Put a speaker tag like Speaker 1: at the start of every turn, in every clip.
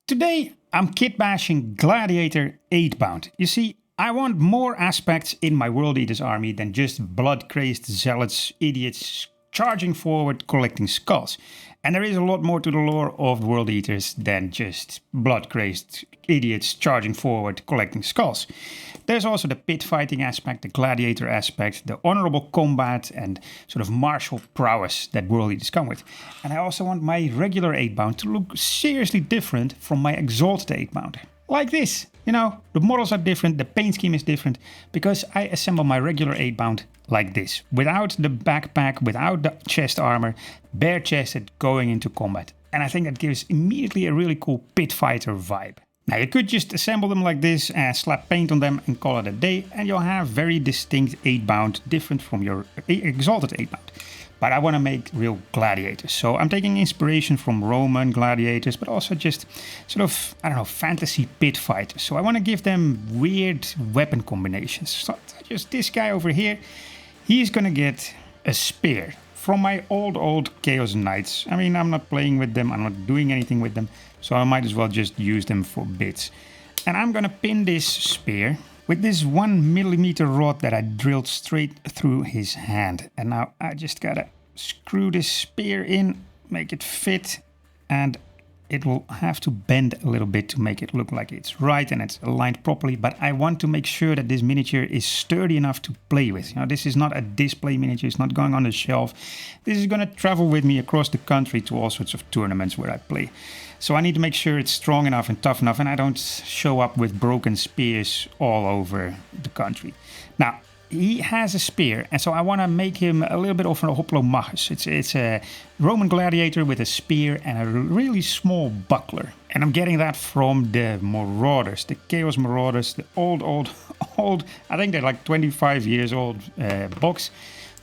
Speaker 1: Today I'm kitbashing Gladiator Eightbound. You see, I want more aspects in my World Eaters army than just blood-crazed zealots, idiots, charging forward collecting skulls. And there is a lot more to the lore of the World Eaters than just blood-crazed idiots charging forward collecting skulls. There's also the pit fighting aspect, the gladiator aspect, the honorable combat and sort of martial prowess that World Eaters come with. And I also want my regular Eightbound to look seriously different from my exalted Eightbound. Like this, you know, the models are different, the paint scheme is different, because I assemble my regular Eightbound like this, without the backpack, without the chest armor, bare-chested going into combat. And I think that gives immediately a really cool Pitfighter vibe. Now you could just assemble them like this and slap paint on them and call it a day, and you'll have very distinct Eightbound, different from your exalted Eightbound. But I want to make real gladiators, so I'm taking inspiration from Roman gladiators, but also just sort of, I don't know, fantasy pit fighters. So I want to give them weird weapon combinations. So just this guy over here, he's gonna get a spear from my old Chaos Knights. I mean, I'm not playing with them, I'm not doing anything with them, so I might as well just use them for bits. And I'm gonna pin this spear with this 1mm rod that I drilled straight through his hand. And now I just gotta screw this spear in, make it fit, and it will have to bend a little bit to make it look like it's right and it's aligned properly. But I want to make sure that this miniature is sturdy enough to play with. You know, this is not a display miniature, it's not going on the shelf. This is gonna travel with me across the country to all sorts of tournaments where I play. So I need to make sure it's strong enough and tough enough, and I don't show up with broken spears all over the country. Now, he has a spear, and so I want to make him a little bit of a hopplomachus. It's a Roman gladiator with a spear and a really small buckler. And I'm getting that from the Marauders, the Chaos Marauders, the old, I think they're like 25 years old box.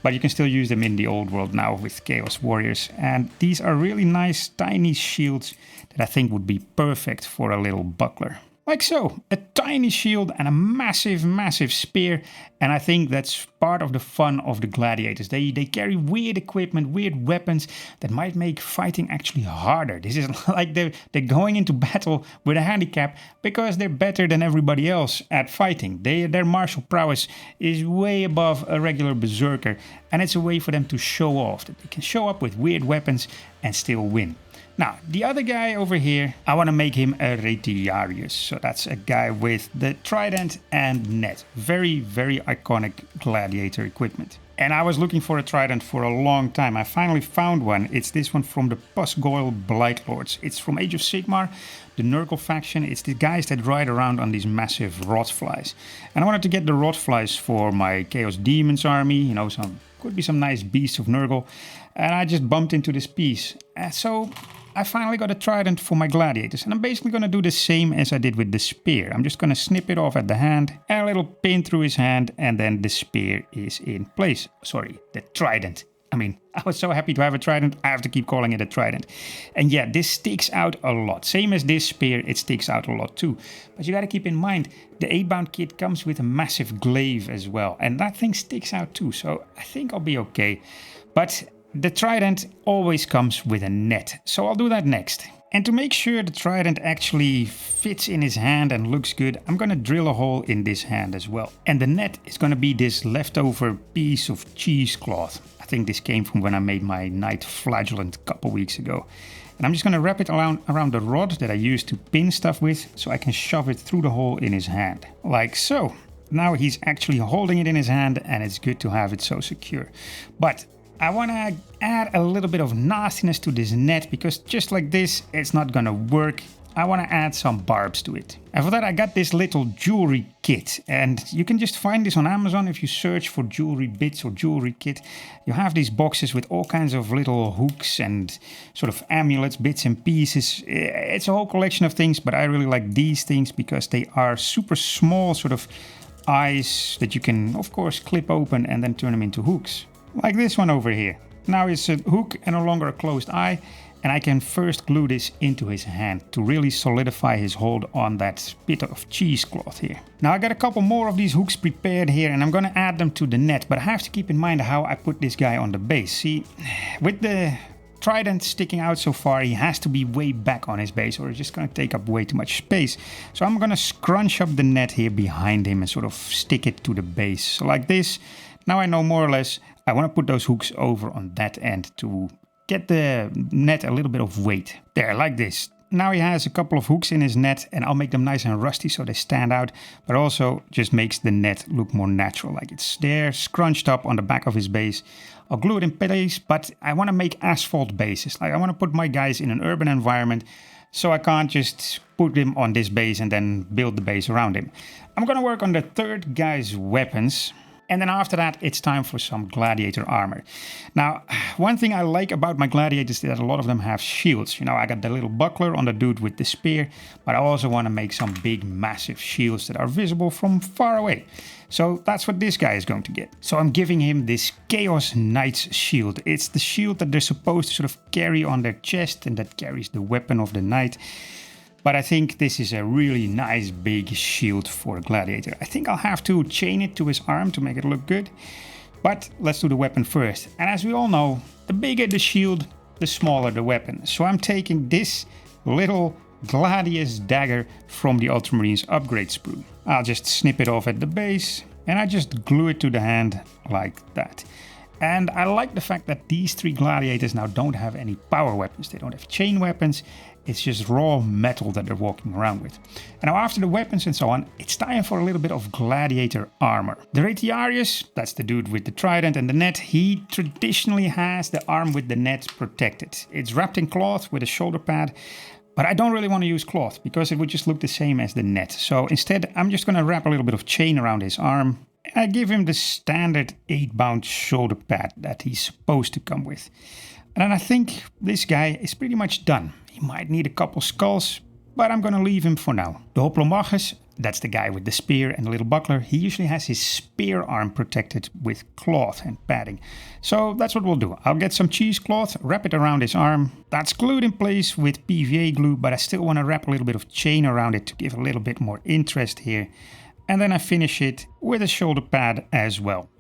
Speaker 1: But you can still use them in the old world now with Chaos Warriors. And these are really nice tiny shields that I think would be perfect for a little buckler. Like so, a tiny shield and a massive spear, and I think that's part of the fun of the gladiators. They carry weird equipment, weird weapons that might make fighting actually harder. This is like they're going into battle with a handicap because they're better than everybody else at fighting. Their martial prowess is way above a regular berserker, and it's a way for them to show off, that they can show up with weird weapons and still win. Now, the other guy over here, I want to make him a retiarius. So that's a guy with the trident and net. Very iconic gladiator equipment. And I was looking for a trident for a long time. I finally found one. It's this one from the Pusgoyle Blightlords. It's from Age of Sigmar, the Nurgle faction. It's the guys that ride around on these massive rotflies. And I wanted to get the rotflies for my Chaos Demons army. You know, could be some nice beasts of Nurgle. And I just bumped into this piece. So I finally got a trident for my gladiators, and I'm basically going to do the same as I did with the spear. I'm just going to snip it off at the hand, and a little pin through his hand, and then the spear is in place. Sorry, the trident. I mean, I was so happy to have a trident, I have to keep calling it a trident. And yeah, this sticks out a lot. Same as this spear, it sticks out a lot too. But you got to keep in mind, the Eightbound kit comes with a massive glaive as well, and that thing sticks out too, so I think I'll be okay. But the trident always comes with a net, so I'll do that next. And to make sure the trident actually fits in his hand and looks good, I'm gonna drill a hole in this hand as well. And the net is gonna be this leftover piece of cheesecloth. I think this came from when I made my Knight Flagellant a couple weeks ago. And I'm just gonna wrap it around the rod that I used to pin stuff with, so I can shove it through the hole in his hand, like so. Now he's actually holding it in his hand, and it's good to have it so secure. But I want to add a little bit of nastiness to this net, because just like this, it's not gonna work. I want to add some barbs to it. And for that I got this little jewelry kit, and you can just find this on Amazon if you search for jewelry bits or jewelry kit. You have these boxes with all kinds of little hooks and sort of amulets, bits and pieces. It's a whole collection of things, but I really like these things because they are super small sort of eyes that you can of course clip open and then turn them into hooks. Like this one over here. Now it's a hook and no longer a closed eye, and I can first glue this into his hand to really solidify his hold on that bit of cheesecloth here. Now I got a couple more of these hooks prepared here, and I'm gonna add them to the net, but I have to keep in mind how I put this guy on the base. See, with the trident sticking out so far, he has to be way back on his base or it's just going to take up way too much space. So I'm going to scrunch up the net here behind him and sort of stick it to the base. So like this. Now I know more or less I want to put those hooks over on that end to get the net a little bit of weight. There, like this. Now he has a couple of hooks in his net and I'll make them nice and rusty so they stand out, but also just makes the net look more natural, like it's there scrunched up on the back of his base. I'll glue it in place, but I want to make asphalt bases. Like I want to put my guys in an urban environment, so I can't just put him on this base and then build the base around him. I'm going to work on the third guy's weapons. And then after that, it's time for some gladiator armor. Now, one thing I like about my gladiators is that a lot of them have shields. You know, I got the little buckler on the dude with the spear, but I also want to make some big, massive shields that are visible from far away. So that's what this guy is going to get. So I'm giving him this Chaos Knight's shield. It's the shield that they're supposed to sort of carry on their chest and that carries the weapon of the knight. But I think this is a really nice big shield for a gladiator. I think I'll have to chain it to his arm to make it look good. But let's do the weapon first. And as we all know, the bigger the shield, the smaller the weapon. So I'm taking this little Gladius dagger from the Ultramarines upgrade sprue. I'll just snip it off at the base and I just glue it to the hand like that. And I like the fact that these three gladiators now don't have any power weapons. They don't have chain weapons. It's just raw metal that they're walking around with. And now after the weapons and so on, it's time for a little bit of gladiator armor. The retiarius, that's the dude with the trident and the net, he traditionally has the arm with the net protected. It's wrapped in cloth with a shoulder pad, but I don't really want to use cloth because it would just look the same as the net. So instead, I'm just going to wrap a little bit of chain around his arm. I give him the standard 8-bound shoulder pad that he's supposed to come with. And then I think this guy is pretty much done. He might need a couple skulls, but I'm going to leave him for now. The hopplomachus, that's the guy with the spear and the little buckler. He usually has his spear arm protected with cloth and padding. So that's what we'll do. I'll get some cheesecloth, wrap it around his arm. That's glued in place with PVA glue, but I still want to wrap a little bit of chain around it to give a little bit more interest here. And then I finish it with a shoulder pad as well.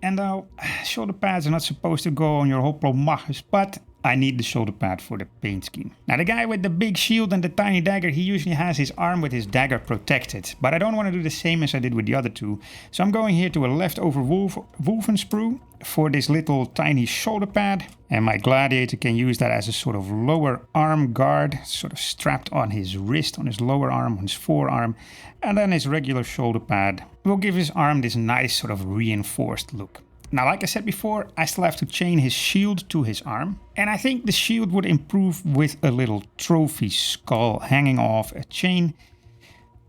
Speaker 1: And now, shoulder pads are not supposed to go on your hopplomachus, but I need the shoulder pad for the paint scheme. Now the guy with the big shield and the tiny dagger, he usually has his arm with his dagger protected. But I don't want to do the same as I did with the other two. So I'm going here to a leftover woven sprue for this little tiny shoulder pad. And my gladiator can use that as a sort of lower arm guard, sort of strapped on his wrist, on his lower arm, on his forearm. And then his regular shoulder pad will give his arm this nice sort of reinforced look. Now, like I said before, I still have to chain his shield to his arm. And I think the shield would improve with a little trophy skull hanging off a chain.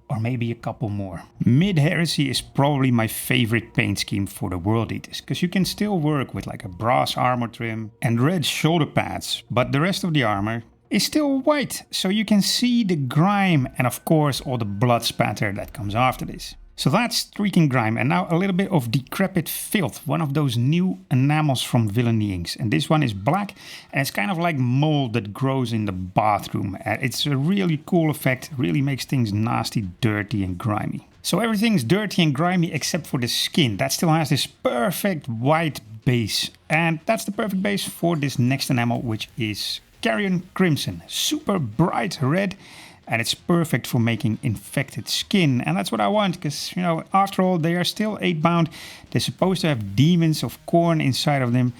Speaker 1: Or maybe a couple more. Mid-Heresy is probably my favorite paint scheme for the World Eaters. Because you can still work with like a brass armor trim and red shoulder pads. But the rest of the armor is still white. So you can see the grime and of course all the blood spatter that comes after this. So that's streaking grime, and now a little bit of decrepit filth, one of those new enamels from Villainy Inks. And this one is black, and it's kind of like mold that grows in the bathroom. It's a really cool effect, really makes things nasty, dirty and grimy. So everything's dirty and grimy except for the skin. That still has this perfect white base. And that's the perfect base for this next enamel, which is Carrion Crimson. Super bright red. And it's perfect for making infected skin. And that's what I want, because, you know, after all, they are still 8-bound. They're supposed to have demons of corn inside of them.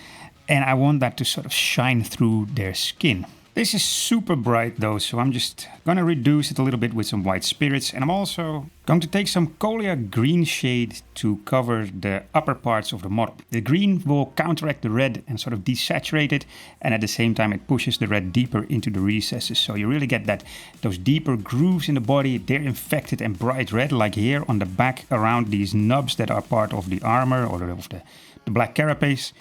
Speaker 1: And I want that to sort of shine through their skin. This is super bright though, so I'm just gonna reduce it a little bit with some white spirits. And I'm also going to take some Colia green shade to cover the upper parts of the model. The green will counteract the red and sort of desaturate it. And at the same time, it pushes the red deeper into the recesses. So you really get those deeper grooves in the body. They're infected and bright red, like here on the back around these nubs that are part of the armor or of the black carapace.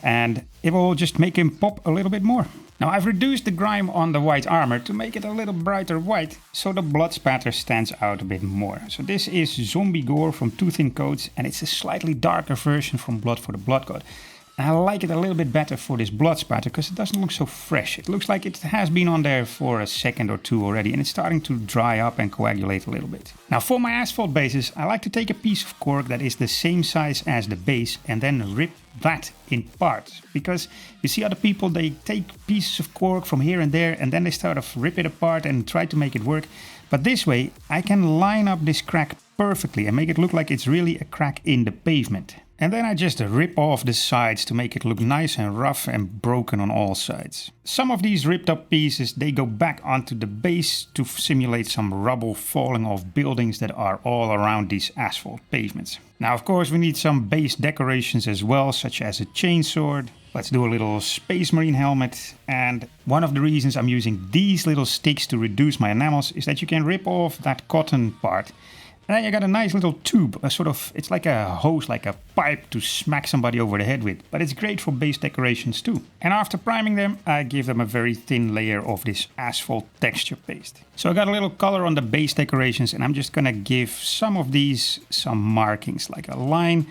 Speaker 1: And it will just make him pop a little bit more. Now I've reduced the grime on the white armor to make it a little brighter white, so the blood spatter stands out a bit more. So this is Zombie Gore from Tooth and Coats, and it's a slightly darker version from Blood for the Blood God. I like it a little bit better for this blood spatter because it doesn't look so fresh. It looks like it has been on there for a second or two already, and it's starting to dry up and coagulate a little bit. Now for my asphalt bases, I like to take a piece of cork that is the same size as the base and then rip that in parts, because you see other people, they take pieces of cork from here and there and then they start to rip it apart and try to make it work. But this way I can line up this crack perfectly and make it look like it's really a crack in the pavement. And then I just rip off the sides to make it look nice and rough and broken on all sides. Some of these ripped up pieces, they go back onto the base to simulate some rubble falling off buildings that are all around these asphalt pavements. Now of course we need some base decorations as well, such as a chainsword. Let's do a little Space Marine helmet. And one of the reasons I'm using these little sticks to reduce my enamels is that you can rip off that cotton part. And then you got a nice little tube, a sort of, it's like a hose, like a pipe to smack somebody over the head with. But it's great for base decorations too. And after priming them, I give them a very thin layer of this asphalt texture paste. So I got a little color on the base decorations, and I'm just gonna give some of these some markings, like a line,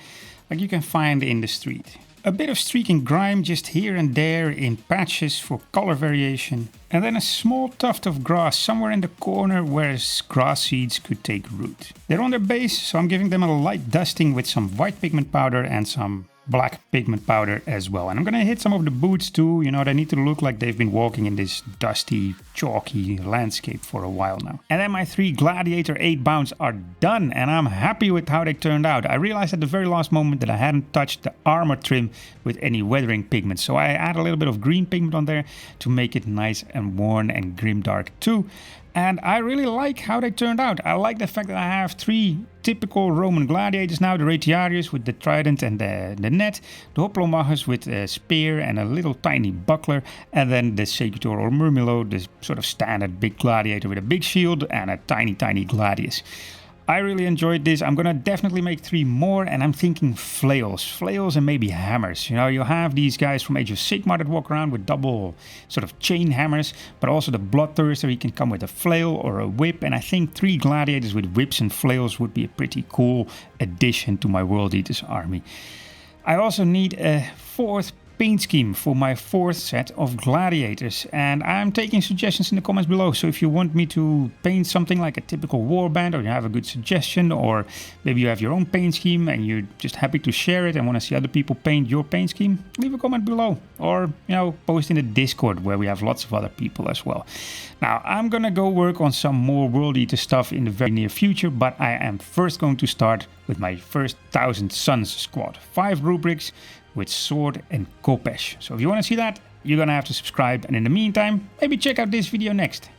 Speaker 1: like you can find in the street. A bit of streak and grime just here and there in patches for color variation. And then a small tuft of grass somewhere in the corner where grass seeds could take root. They're on their base, so I'm giving them a light dusting with some white pigment powder and some black pigment powder as well. And I'm gonna hit some of the boots too. You know, they need to look like they've been walking in this dusty, chalky landscape for a while now. And then my 3 Gladiator 8-bounds are done, and I'm happy with how they turned out. I realized at the very last moment that I hadn't touched the armor trim with any weathering pigment, so I add a little bit of green pigment on there to make it nice and worn and grimdark too. And I really like how they turned out. I like the fact that I have 3 typical Roman gladiators now. The retiarius with the trident and the net. The hopplomachus with a spear and a little tiny buckler. And then the secutor or murmillo, the sort of standard big gladiator with a big shield and a tiny gladius. I really enjoyed this. I'm gonna definitely make 3 more, and I'm thinking flails and maybe hammers. You know, you have these guys from Age of Sigmar that walk around with double sort of chain hammers, but also the bloodthirster, he can come with a flail or a whip, and I think 3 gladiators with whips and flails would be a pretty cool addition to my World Eaters army. I also need a 4th paint scheme for my 4th set of gladiators, and I'm taking suggestions in the comments below. So if you want me to paint something like a typical warband, or you have a good suggestion, or maybe you have your own paint scheme and you're just happy to share it and want to see other people paint your paint scheme, leave a comment below, or you know, post in the Discord where we have lots of other people as well. Now I'm gonna go work on some more World Eater stuff in the very near future, but I am first going to start with my first 1000 Suns squad. 5 rubrics with sword and kitbash. So if you want to see that, you're gonna have to subscribe, and in the meantime, maybe check out this video next.